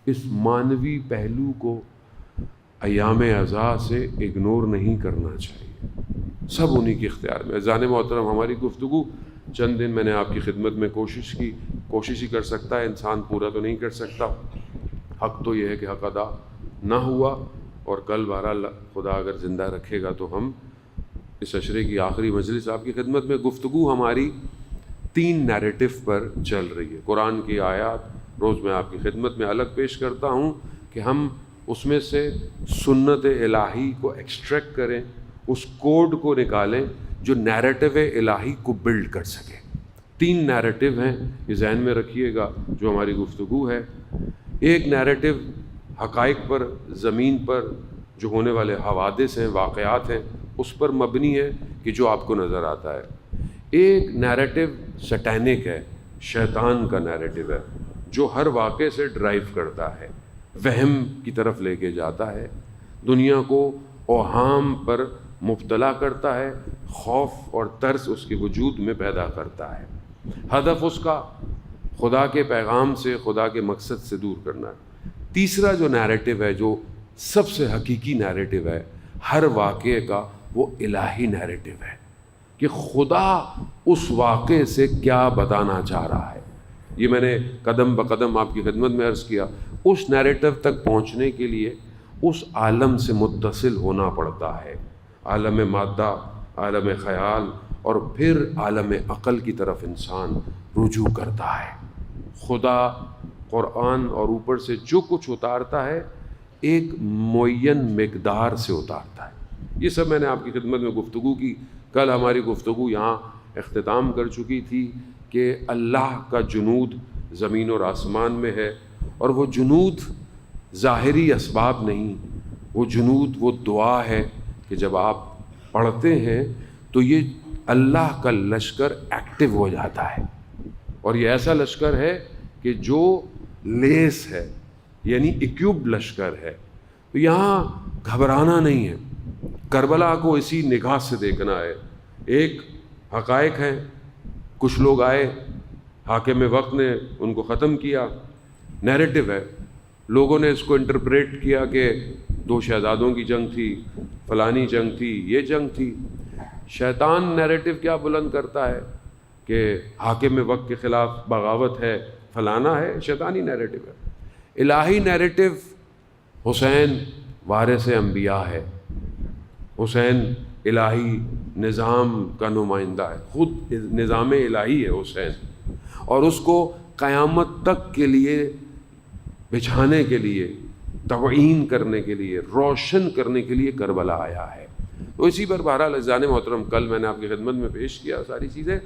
اس مانوی پہلو کو ایام اعزاء سے اگنور نہیں کرنا چاہیے، سب انہی کے اختیار میں۔ عزیزان محترم، ہماری گفتگو چند دن میں نے آپ کی خدمت میں کوشش ہی کر سکتا ہے، انسان پورا تو نہیں کر سکتا۔ حق تو یہ ہے کہ حق ادا نہ ہوا، اور کل بہرحال خدا اگر زندہ رکھے گا تو ہم اس عشرے کی آخری مجلس آپ کی خدمت میں گفتگو ہماری 3 نیریٹو پر چل رہی ہے۔ قرآن کی آیات روز میں آپ کی خدمت میں الگ پیش کرتا ہوں کہ ہم اس میں سے سنت الہی کو ایکسٹریکٹ کریں، اس کوڈ کو نکالیں جو نیریٹو الہی کو بلڈ کر سکے۔ 3 نیریٹو ہیں، یہ ذہن میں رکھیے گا جو ہماری گفتگو ہے۔ ایک نیریٹو حقائق پر، زمین پر جو ہونے والے حوادث ہیں، واقعات ہیں، اس پر مبنی ہے کہ جو آپ کو نظر آتا ہے۔ ایک نیریٹو سٹینک ہے، شیطان کا نیریٹو ہے، جو ہر واقعے سے ڈرائیو کرتا ہے، وہم کی طرف لے کے جاتا ہے، دنیا کو اوہام پر مبتلا کرتا ہے، خوف اور ترس اس کے وجود میں پیدا کرتا ہے۔ ہدف اس کا خدا کے پیغام سے، خدا کے مقصد سے دور کرنا ہے۔ تیسرا جو نیریٹو ہے، جو سب سے حقیقی نیریٹو ہے ہر واقعے کا، وہ الہی نیریٹو ہے کہ خدا اس واقعے سے کیا بتانا چاہ رہا ہے۔ یہ میں نے قدم بقدم آپ کی خدمت میں عرض کیا۔ اس نیریٹو تک پہنچنے کے لیے اس عالم سے متصل ہونا پڑتا ہے، عالم مادہ، عالم خیال، اور پھر عالم عقل کی طرف انسان رجوع کرتا ہے۔ خدا قرآن اور اوپر سے جو کچھ اتارتا ہے ایک معین مقدار سے اتارتا ہے۔ یہ سب میں نے آپ کی خدمت میں گفتگو کی۔ کل ہماری گفتگو یہاں اختتام کر چکی تھی کہ اللہ کا جنود زمین اور آسمان میں ہے، اور وہ جنود ظاہری اسباب نہیں، وہ جنود وہ دعا ہے کہ جب آپ پڑھتے ہیں تو یہ اللہ کا لشکر ایکٹیو ہو جاتا ہے، اور یہ ایسا لشکر ہے کہ جو لیس ہے، یعنی ایکوپڈ لشکر ہے۔ تو یہاں گھبرانا نہیں ہے، کربلا کو اسی نگاہ سے دیکھنا ہے۔ ایک حقائق ہیں، کچھ لوگ آئے، حاکم وقت نے ان کو ختم کیا، نیریٹو ہے، لوگوں نے اس کو انٹرپریٹ کیا کہ 2 شہزادوں کی جنگ تھی، فلانی جنگ تھی، یہ جنگ تھی۔ شیطان نیریٹو کیا بلند کرتا ہے کہ حاکم وقت کے خلاف بغاوت ہے، فلانا ہے، شیطانی نیریٹو ہے۔ الہی نیریٹو حسین وارث انبیاء ہے، حسین الہی نظام کا نمائندہ ہے، خود نظام الہی ہے حسین، اور اس کو قیامت تک کے لیے بچھانے کے لیے، تعین کرنے کے لیے، روشن کرنے کے لیے کربلا آیا ہے۔ تو اسی پر بہرحال عزیزان محترم کل میں نے آپ کی خدمت میں پیش کیا ساری چیزیں۔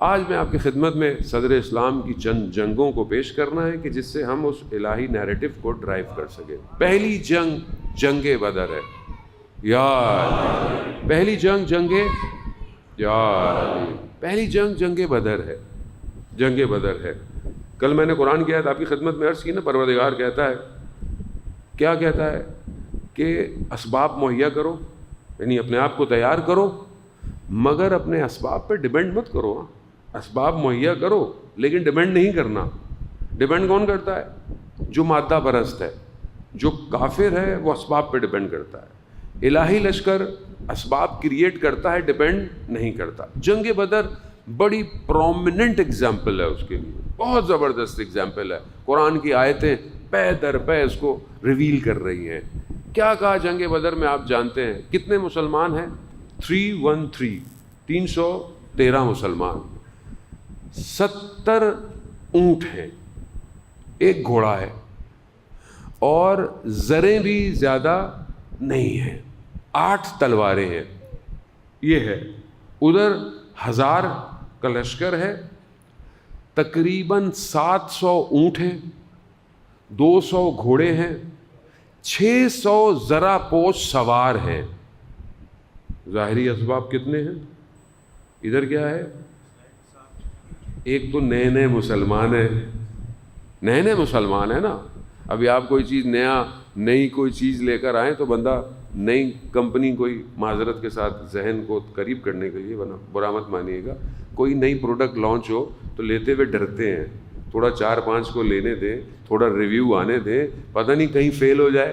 آج میں آپ کی خدمت میں صدر اسلام کی چند جنگوں کو پیش کرنا ہے کہ جس سے ہم اس الہی نیریٹو کو ڈرائیو کر سکیں۔ پہلی جنگ جنگ بدر ہے، پہلی جنگ پہلی جنگ جنگ بدر ہے، جنگ بدر ہے۔ کل میں نے قرآن کی آیت آپ کی خدمت میں عرض کی نا، پروردگار کہتا ہے، کیا کہتا ہے کہ اسباب مہیا کرو، یعنی اپنے آپ کو تیار کرو، مگر اپنے اسباب پہ ڈیپینڈ مت کرو۔ اسباب مہیا کرو لیکن ڈیپینڈ نہیں کرنا۔ ڈیپینڈ کون کرتا ہے؟ جو مادہ پرست ہے، جو کافر ہے، وہ اسباب پہ ڈیپینڈ کرتا ہے۔ الہی لشکر اسباب کریٹ کرتا ہے، ڈیپینڈ نہیں کرتا۔ جنگ بدر بڑی پرومیننٹ ایگزامپل ہے اس کے لیے، بہت زبردست ایگزامپل ہے۔ قرآن کی آیتیں پے در پے اس کو ریویل کر رہی ہیں۔ کیا کہا جنگ بدر میں آپ جانتے ہیں؟ کتنے مسلمان ہیں؟ 313 مسلمان، 70 اونٹ ہیں، ایک گھوڑا ہے، اور زریں بھی زیادہ نہیں ہیں، 8 تلواریں ہیں۔ یہ ہے ادھر 1000 کا لشکر ہے، تقریباً 700 اونٹ ہیں، 200 گھوڑے ہیں، 600 زرہ پوش سوار ہیں۔ ظاہری اسباب کتنے ہیں؟ ادھر کیا ہے؟ ایک تو نئے مسلمان ہیں، نئے مسلمان ہیں نا۔ ابھی آپ کوئی چیز نئی کوئی چیز لے کر آئیں تو بندہ نئی کمپنی، کوئی معذرت کے ساتھ ذہن کو قریب کرنے کے لیے، ورنہ برا مت مانیے گا، کوئی نئی پروڈکٹ لانچ ہو تو لیتے ہوئے ڈرتے ہیں، تھوڑا 4-5 کو لینے دیں, تھوڑا ریویو آنے دیں, پتہ نہیں کہیں فیل ہو جائے.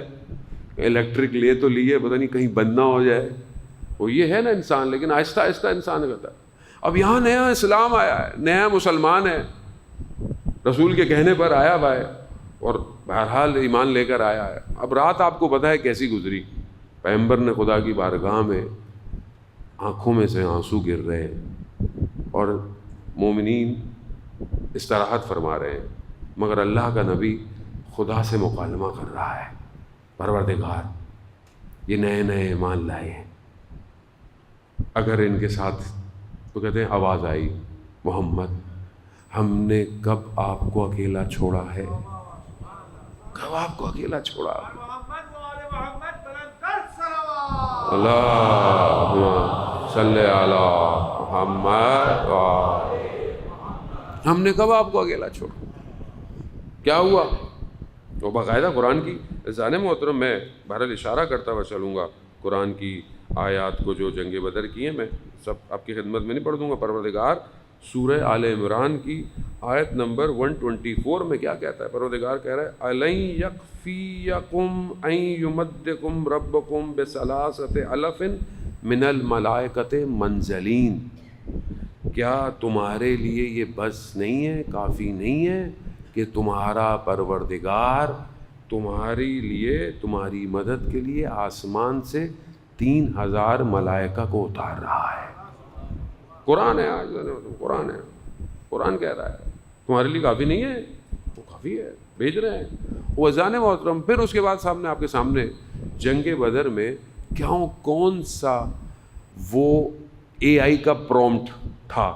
الیکٹرک لے تو لیے, پتہ نہیں کہیں بند نہ ہو جائے. وہ یہ ہے نا انسان, لیکن آہستہ آہستہ انسان کرتا ہے. اب یہاں نیا اسلام آیا ہے, نیا مسلمان ہے, رسول کے کہنے پر آیا ہوا ہے اور بہرحال ایمان لے کر آیا ہے. اب رات آپ کو پتہ ہے کیسی گزری. پیغمبر نے خدا کی بارگاہ میں آنکھوں میں سے آنسو گر رہے ہیں اور مومنین استراحت فرما رہے ہیں, مگر اللہ کا نبی خدا سے مکالمہ کر رہا ہے, پروردگار یہ نئے نئے ایمان لائے ہیں, اگر ان کے ساتھ, تو کہتے ہیں آواز آئی, محمد ہم نے کب آپ کو اکیلا چھوڑا ہے, کب آپ کو اکیلا چھوڑا. اللہم صلی علی محمد, ہم نے کب آپ کو اکیلا چھوڑا. کیا ہوا؟ تو باقاعدہ قرآن کی ذہن محترم, میں بہرحال اشارہ کرتا ہوا چلوں گا قرآن کی آیات کو جو جنگ بدر کی ہیں, میں سب آپ کی خدمت میں نہیں پڑھ دوں گا. پروردگار سورہ آل عمران کی آیت نمبر 124 میں کیا کہتا ہے؟ پروردگار کہہ رہا ہے أَلَنْ يَكْفِيَكُمْ أَنْ يُمَدِّكُمْ رَبُّكُمْ بِثَلَاثَةِ أَلَفٍ مِنَ الْمَلَائِكَةِ مُنزَلِينَ. کیا تمہارے لیے یہ بس نہیں ہے, کافی نہیں ہے کہ تمہارا پروردگار تمہاری لیے, تمہاری مدد کے لیے آسمان سے 3000 ملائکہ کو اتار رہا ہے. قرآن ہے, آج قرآن ہے, قرآن کہہ رہا ہے تمہارے لیے کافی نہیں ہے, وہ کافی ہے, بھیج رہے ہیں. وہ اذان محترم, پھر اس کے بعد سامنے آپ کے سامنے جنگ بدر میں کون سا وہ اے آئی کا پرومپٹ تھا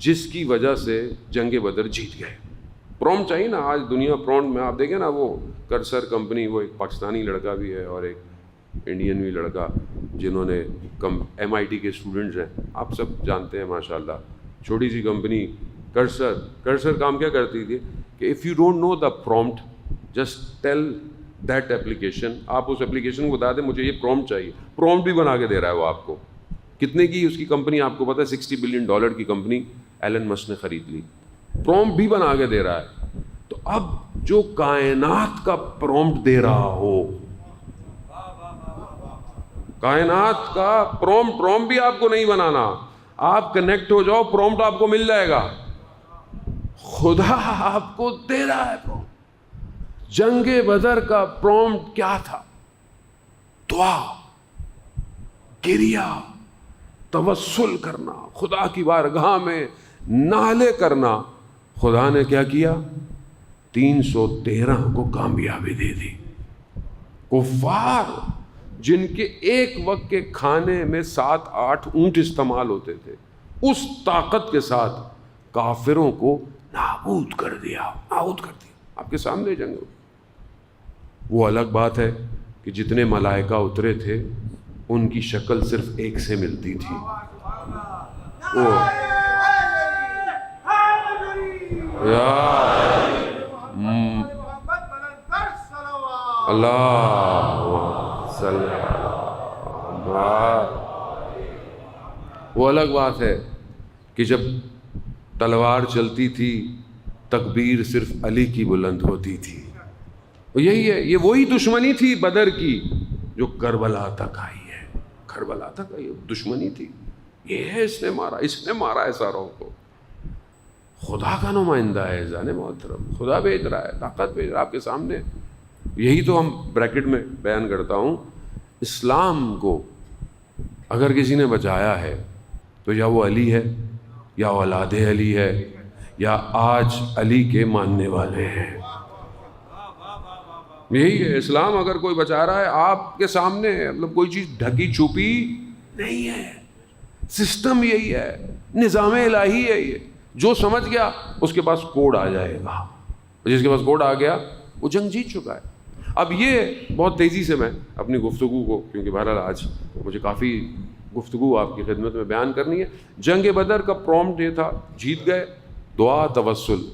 جس کی وجہ سے جنگ بدر جیت گئے. پرومپٹ چاہیے نا, آج دنیا پرومپٹ میں آپ دیکھیں نا, وہ کرسر کمپنی, وہ ایک پاکستانی لڑکا بھی ہے اور ایک انڈین بھی لڑکا, جنہوں نے MIT کے اسٹوڈنٹس ہیں, آپ سب جانتے ہیں ماشاءاللہ. چھوٹی سی کمپنی کرسر کام کیا کرتی تھی کہ if you don't know the prompt just tell that application, آپ اس ایپلیکیشن کو بتا دیں مجھے یہ پرومپٹ چاہیے, پرومپٹ بھی بنا کے دے رہا ہے وہ آپ کو. کتنے کی اس کی کمپنی آپ کو پتہ ہے؟ $60 بلین کی کمپنی ایلن مسک نے خرید لی, پرومپٹ بھی بنا کے دے رہا ہے. تو اب جو کائنات کا پرومپٹ دے رہا ہو, کائنات کا پرومپٹ بھی آپ کو نہیں بنانا, آپ کنیکٹ ہو جاؤ, پرومپٹ آپ کو مل جائے گا. خدا آپ کو دے رہا ہے پرومپٹ. جنگ بدر کا پرومپٹ کیا تھا؟ دعا, گریا, توسل کرنا, خدا کی بارگاہ میں نالے کرنا. خدا نے کیا کیا؟ 313 کو کامیابی دے دی. کفار جن کے ایک وقت کے کھانے میں 7-8 اونٹ استعمال ہوتے تھے, اس طاقت کے ساتھ کافروں کو نابود کر دیا, آپ کے سامنے جنگ. وہ الگ بات ہے کہ جتنے ملائکہ اترے تھے ان کی شکل صرف ایک سے ملتی تھی. وہ وہ الگ بات ہے کہ جب تلوار چلتی تھی تکبیر صرف علی کی بلند ہوتی تھی. یہی ہے, یہ وہی دشمنی تھی بدر کی جو کربلا تک آئی ہے. کربلا تک آئی دشمنی تھی. یہ ہے اس نے مارا ہے ساروں کو. خدا کا نمائندہ ہے جانے محترم, خدا بھیج رہا ہے, طاقت بھیج رہا ہے آپ کے سامنے. یہی تو ہم بریکٹ میں بیان کرتا ہوں. اسلام کو اگر کسی نے بچایا ہے تو یا وہ علی ہے, یا اولاد علی ہے, یا آج علی کے ماننے والے ہیں. یہی ہے اسلام. اگر کوئی بچا رہا ہے آپ کے سامنے, مطلب کوئی چیز ڈھکی چھپی نہیں ہے. سسٹم یہی ہے, نظام الہی ہے. یہ جو سمجھ گیا اس کے پاس کوڈ آ جائے گا, جس کے پاس کوڈ آ گیا وہ جنگ جیت چکا ہے. اب یہ بہت تیزی سے میں اپنی گفتگو کو, کیونکہ بہرحال آج مجھے کافی گفتگو آپ کی خدمت میں بیان کرنی ہے. جنگ بدر کا پرومپٹ یہ تھا, جیت گئے, دعا, توسل.